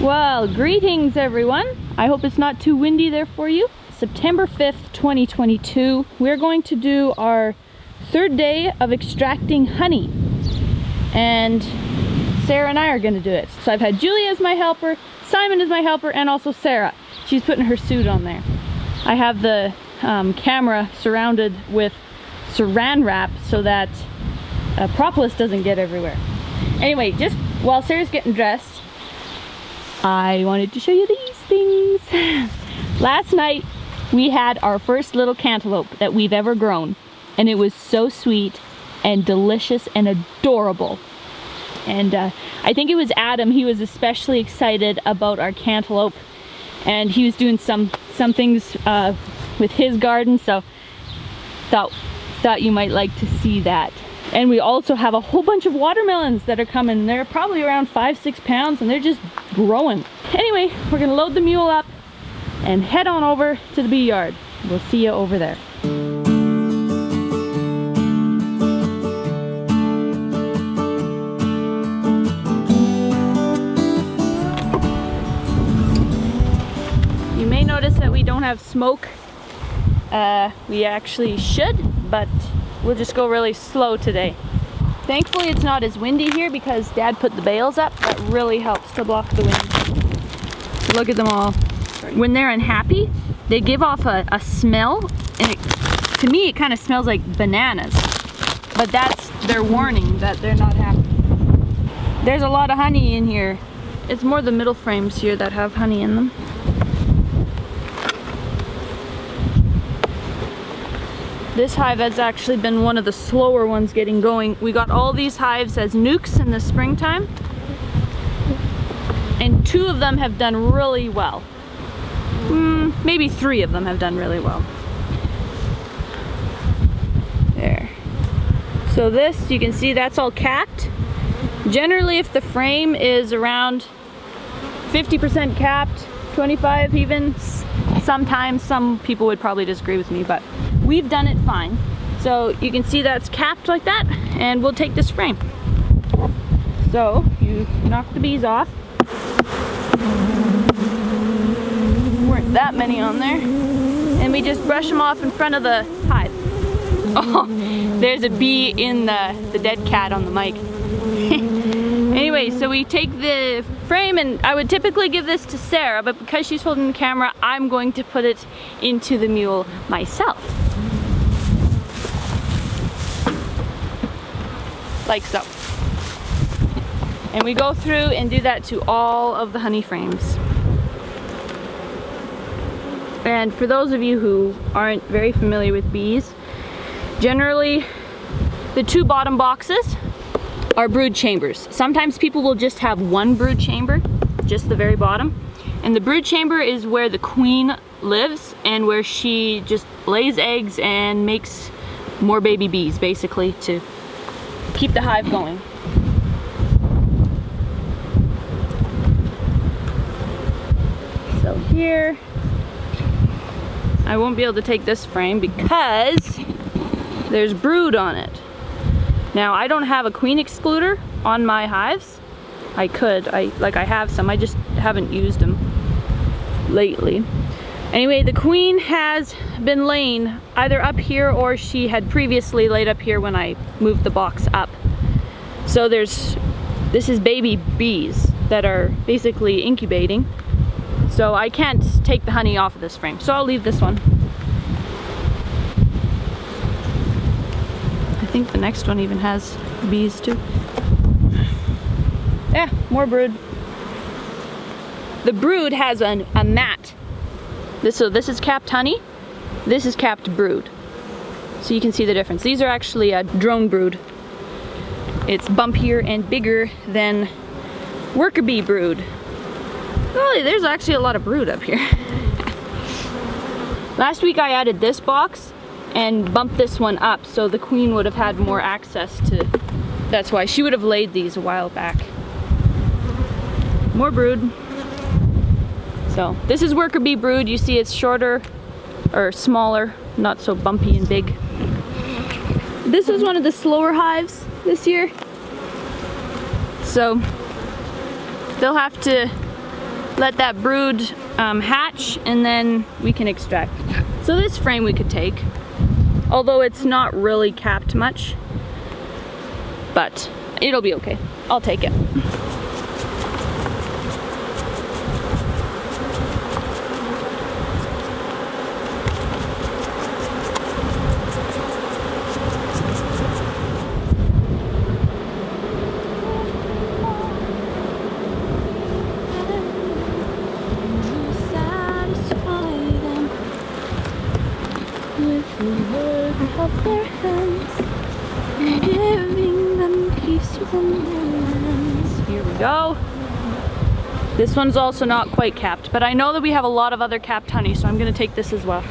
Well, greetings everyone. I hope it's not too windy there for you. September 5th, 2022. We're going to do our third day of extracting honey. And Sarah and I are going to do it. So I've had Julie as my helper, Simon as my helper, and also Sarah. She's putting her suit on there. I have the camera surrounded with saran wrap so that propolis doesn't get everywhere. Anyway, just while Sarah's getting dressed, I wanted to show you these things. Last night we had our first little cantaloupe that we've ever grown, and it was so sweet and delicious and adorable. And I think it was Adam, he was especially excited about our cantaloupe, and he was doing some things with his garden, so thought you might like to see that. And we also have a whole bunch of watermelons that are coming. They're probably around 5-6 pounds and they're just growing. Anyway, we're gonna load the mule up and head on over to the bee yard. We'll see you over there. You may notice that we don't have smoke. We actually should, but we'll just go really slow today. Thankfully it's not as windy here because Dad put the bales up. That really helps to block the wind. Look at them all. When they're unhappy, they give off a smell, and to me it kind of smells like bananas. But that's their warning that they're not happy. There's a lot of honey in here. It's more the middle frames here that have honey in them. This hive has actually been one of the slower ones getting going. We got all these hives as nukes in the springtime, and 2 of them have done really well. Maybe 3 of them have done really well. There. So this, you can see that's all capped. Generally, if the frame is around 50% capped, 25 even, sometimes some people would probably disagree with me, but we've done it fine. So you can see that's capped like that, and we'll take this frame. So you knock the bees off. Weren't that many on there. And we just brush them off in front of the hive. Oh, there's a bee in the dead cat on the mic. Anyway, so we take the frame, and I would typically give this to Sarah, but because she's holding the camera, I'm going to put it into the mule myself. Like so. And we go through and do that to all of the honey frames. And for those of you who aren't very familiar with bees, generally the 2 bottom boxes are brood chambers. Sometimes people will just have one brood chamber, just the very bottom. And the brood chamber is where the queen lives and where she just lays eggs and makes more baby bees, basically, to keep the hive going. So here, I won't be able to take this frame because there's brood on it. Now, I don't have a queen excluder on my hives. I could, I have some, I just haven't used them lately. Anyway, the queen has been laying either up here, or she had previously laid up here when I moved the box up. So this is baby bees that are basically incubating. So I can't take the honey off of this frame, so I'll leave this one. I think the next one even has bees too. Yeah, more brood. The brood has a mat. So this is capped honey, this is capped brood. So you can see the difference. These are actually a drone brood. It's bumpier and bigger than worker bee brood. Oh, there's actually a lot of brood up here. Last week I added this box and bumped this one up so the queen would have had more access to, that's why she would have laid these a while back. More brood. So this is worker bee brood. You see it's shorter or smaller, not so bumpy and big. This was one of the slower hives this year. So they'll have to let that brood hatch, and then we can extract. So this frame we could take, although it's not really capped much, but it'll be okay. I'll take it. Of their hands, giving them peace within their lands. Here we go. This one's also not quite capped, but I know that we have a lot of other capped honey, so I'm going to take this as well.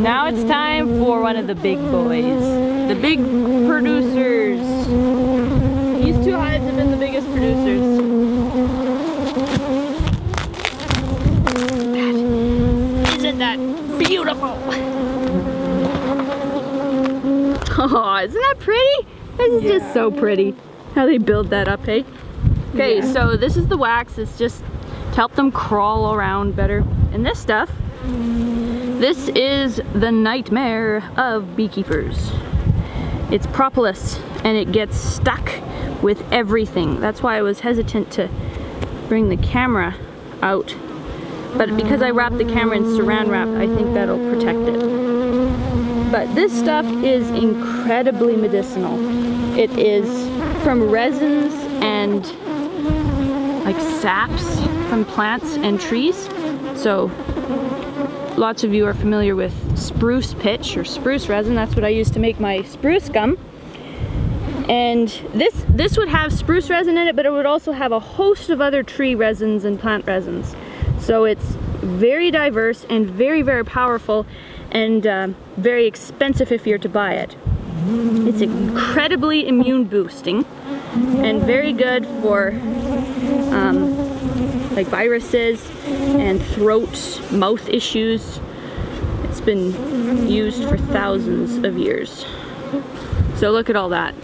Now it's time for one of the big boys, the big producers. These two hives have been the biggest producers. Isn't that beautiful? Oh, isn't that pretty? This is just so pretty. How they build that up, hey? Okay, so this is the wax. It's just to help them crawl around better. And this stuff, this is the nightmare of beekeepers. It's propolis, and it gets stuck with everything. That's why I was hesitant to bring the camera out. But because I wrapped the camera in saran wrap, I think that'll protect it. But this stuff is incredibly medicinal. It is from resins and like saps from plants and trees. So lots of you are familiar with spruce pitch or spruce resin. That's what I use to make my spruce gum. And this would have spruce resin in it, but it would also have a host of other tree resins and plant resins. So it's very diverse and very, very powerful, and very expensive if you're to buy it. It's incredibly immune boosting and very good for like viruses and throat, mouth issues. It's been used for thousands of years. So look at all that.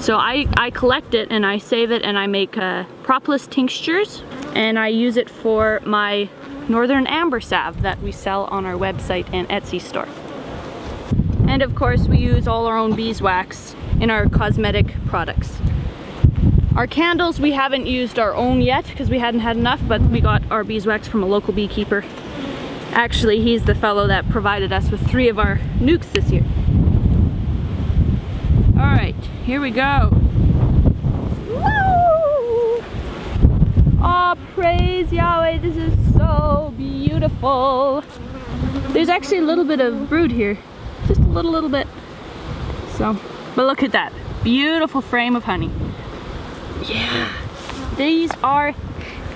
So I collect it and I save it, and I make propolis tinctures, and I use it for my northern amber salve that we sell on our website and Etsy store. And of course we use all our own beeswax in our cosmetic products. Our candles, we haven't used our own yet because we hadn't had enough, but we got our beeswax from a local beekeeper. Actually, he's the fellow that provided us with 3 of our nukes this year. All right, here we go. Woo! Oh, praise Yahweh, this is so beautiful. There's actually a little bit of brood here, just a little bit. So, but look at that, beautiful frame of honey. Yeah, these are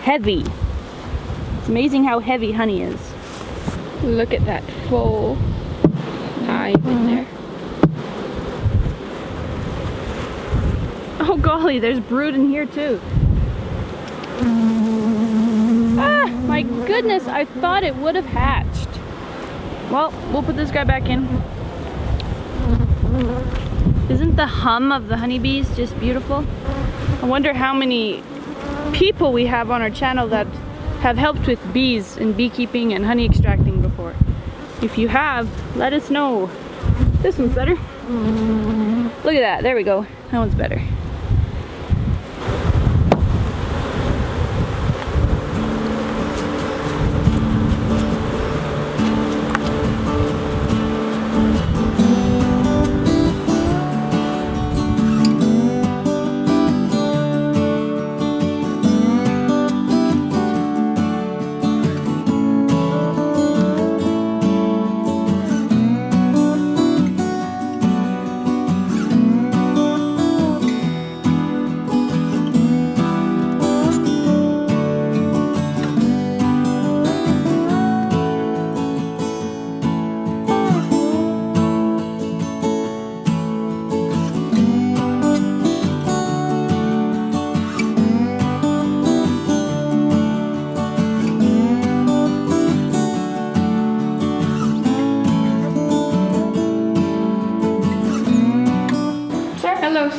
heavy. It's amazing how heavy honey is. Look at that full hive in there. Oh golly, there's brood in here too. Ah, my goodness, I thought it would have hatched. Well, we'll put this guy back in. Isn't the hum of the honeybees just beautiful? I wonder how many people we have on our channel that have helped with bees and beekeeping and honey extracting before. If you have, let us know. This one's better. Look at that, there we go. That one's better.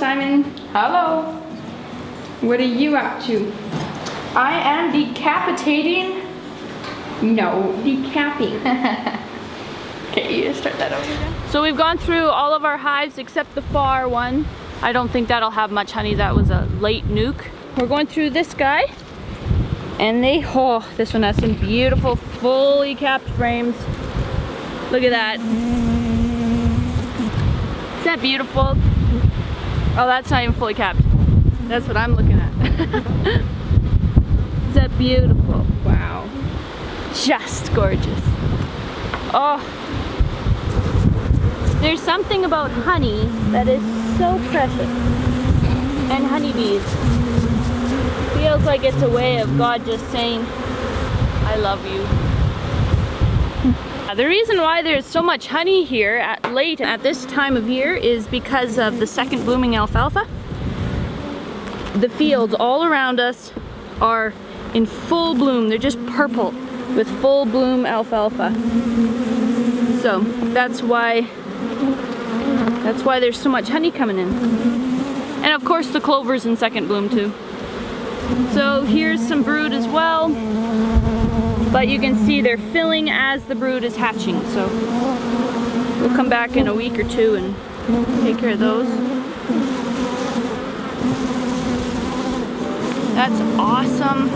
Simon. Hello. What are you up to? I am decapitating. No, decapping. Okay, you start that over again. So we've gone through all of our hives except the far one. I don't think that'll have much honey. That was a late nuke. We're going through this guy. And this one has some beautiful fully capped frames. Look at that. Is that beautiful? Oh, that's not even fully capped. That's what I'm looking at. Is that beautiful? Wow. Just gorgeous. Oh. There's something about honey that is so precious. And honeybees. Feels like it's a way of God just saying, I love you. The reason why there's so much honey here at this time of year is because of the second blooming alfalfa. The fields all around us are in full bloom. They're just purple with full bloom alfalfa. So that's why there's so much honey coming in. And of course the clover's in second bloom too. So here's some brood as well. But you can see they're filling as the brood is hatching. So we'll come back in a week or two and take care of those. That's awesome.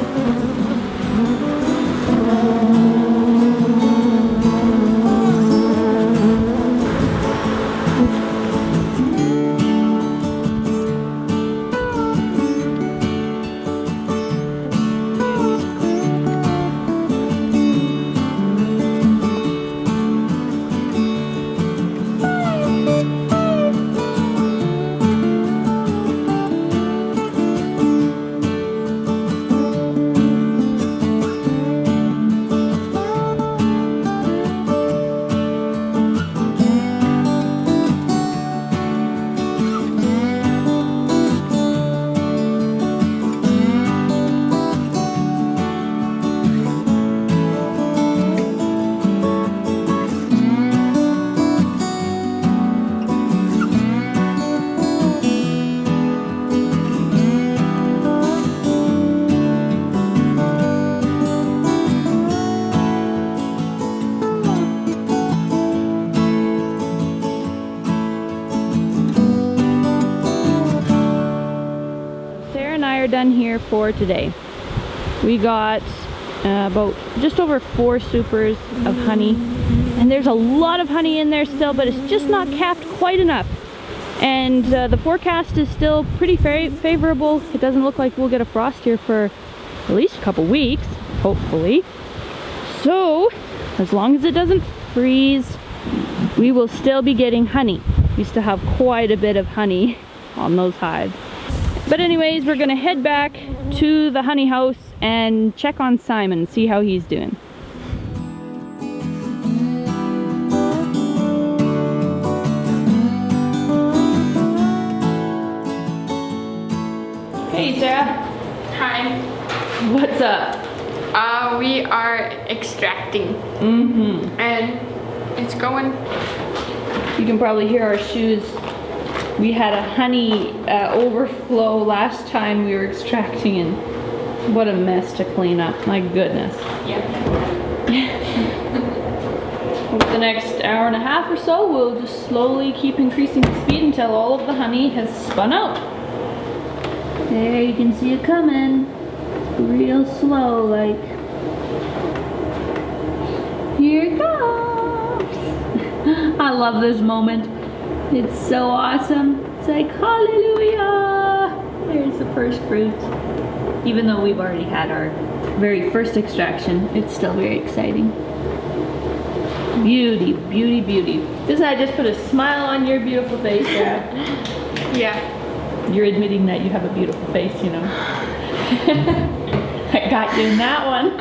Done here for today. We got about just over 4 supers of honey, and there's a lot of honey in there still, but it's just not capped quite enough. And the forecast is still pretty favorable. It doesn't look like we'll get a frost here for at least a couple weeks, hopefully. So as long as it doesn't freeze, we will still be getting honey. We still have quite a bit of honey on those hives. But anyways, we're gonna head back to the honey house and check on Simon, see how he's doing. Hey Sarah. Hi. What's up? We are extracting. And it's going. You can probably hear our shoes. We had a honey overflow last time we were extracting, and what a mess to clean up. My goodness. Yeah. Over the next hour and a half or so, we'll just slowly keep increasing the speed until all of the honey has spun out. There, you can see it coming. Real slow, like. Here it comes. I love this moment. It's so awesome. It's like, hallelujah! There's the first fruits. Even though we've already had our very first extraction, it's still very exciting. Beauty, beauty, beauty. Doesn't that just put a smile on your beautiful face, Sarah? Yeah. You're admitting that you have a beautiful face, you know. I got you in that one.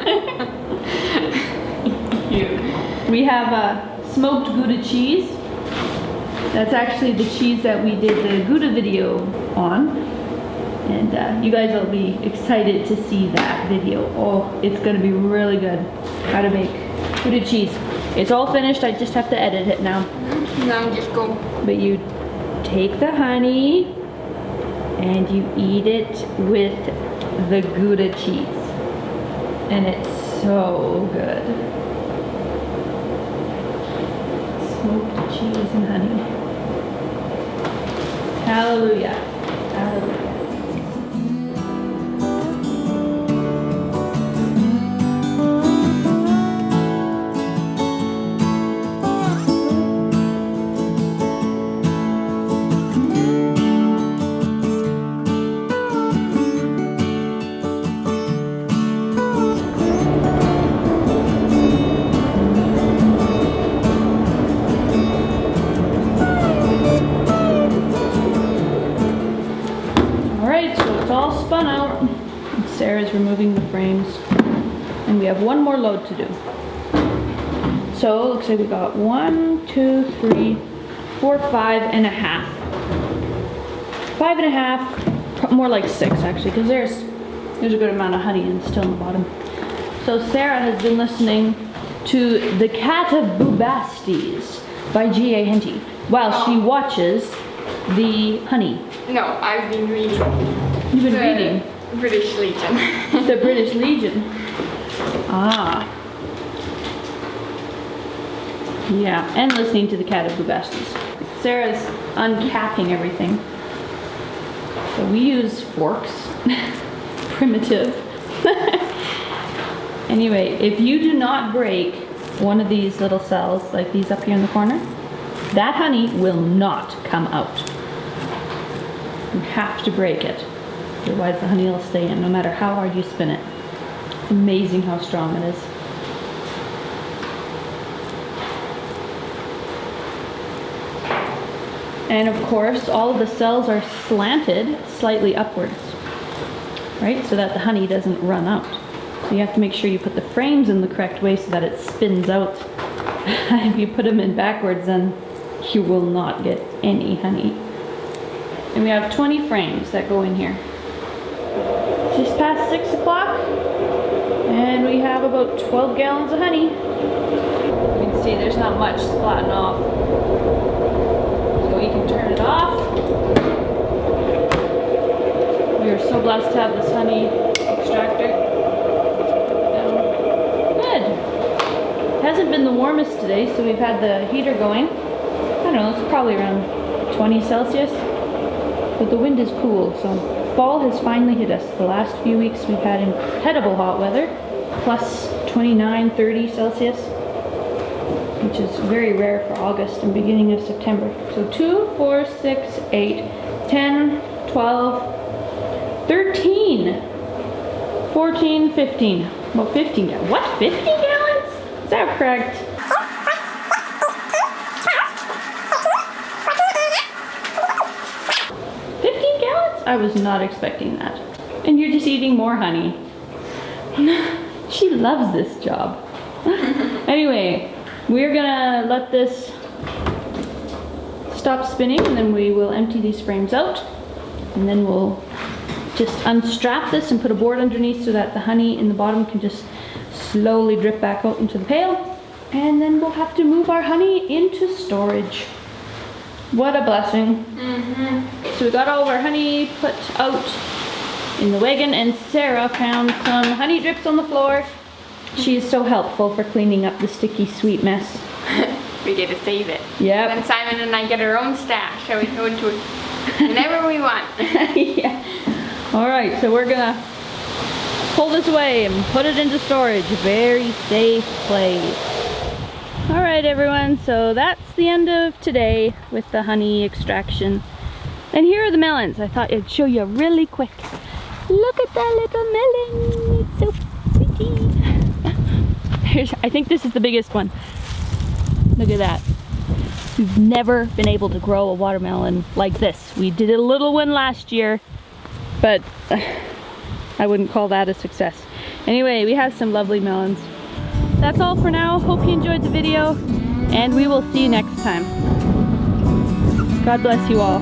We have smoked Gouda cheese. That's actually the cheese that we did the Gouda video on. And you guys will be excited to see that video. Oh, it's gonna be really good. How to make Gouda cheese. It's all finished, I just have to edit it now. Now just go. But you take the honey, and you eat it with the Gouda cheese. And it's so good. Smoked cheese and honey. Hallelujah. Hallelujah. Spun out. And Sarah's removing the frames, and we have one more load to do. So it looks like we got 1, 2, 3, 4, 5.5. 5.5, more like 6 actually, because there's a good amount of honey and still in the bottom. So Sarah has been listening to The Cat of Bubastes by G.A. Henty while she watches the honey. No, I've been reading. You've been reading? British Legion. The British Legion. Ah. Yeah, and listening to The Cat of Bubastes. Sarah's uncapping everything. So we use forks. Primitive. Anyway, if you do not break one of these little cells, like these up here in the corner, that honey will not come out. You have to break it. Otherwise the honey will stay in, no matter how hard you spin it. It's amazing how strong it is. And of course, all of the cells are slanted slightly upwards, right? So that the honey doesn't run out. So you have to make sure you put the frames in the correct way so that it spins out. If you put them in backwards, then you will not get any honey. And we have 20 frames that go in here. Just past 6 o'clock, and we have about 12 gallons of honey. You can see there's not much splatting off. So you can turn it off. We are so blessed to have this honey extractor. Good. It hasn't been the warmest today, so we've had the heater going. I don't know, it's probably around 20 Celsius. But the wind is cool, so fall has finally hit us. The last few weeks we've had incredible hot weather, plus 29, 30 Celsius, which is very rare for August and beginning of September. So 2, 4, 6, 8, 10, 12, 13, 14, 15. Well, 15 gallons. What? 15 gallons? Is that correct? I was not expecting that. And you're just eating more honey. She loves this job. Anyway, we're gonna let this stop spinning, and then we will empty these frames out. And then we'll just unstrap this and put a board underneath so that the honey in the bottom can just slowly drip back out into the pail. And then we'll have to move our honey into storage. What a blessing. So we got all of our honey put out in the wagon, and Sarah found some honey drips on the floor. She is so helpful for cleaning up the sticky sweet mess. We get to save it. Yep. Then Simon and I get our own stash, so we can go into it whenever we want. Yeah. Alright, so we're gonna pull this away and put it into storage. Very safe place. Alright everyone, so that's the end of today with the honey extraction. And here are the melons. I thought I'd show you really quick. Look at that little melon. It's so pretty. I think this is the biggest one. Look at that. We've never been able to grow a watermelon like this. We did a little one last year, but I wouldn't call that a success. Anyway, we have some lovely melons. That's all for now. Hope you enjoyed the video, and we will see you next time. God bless you all.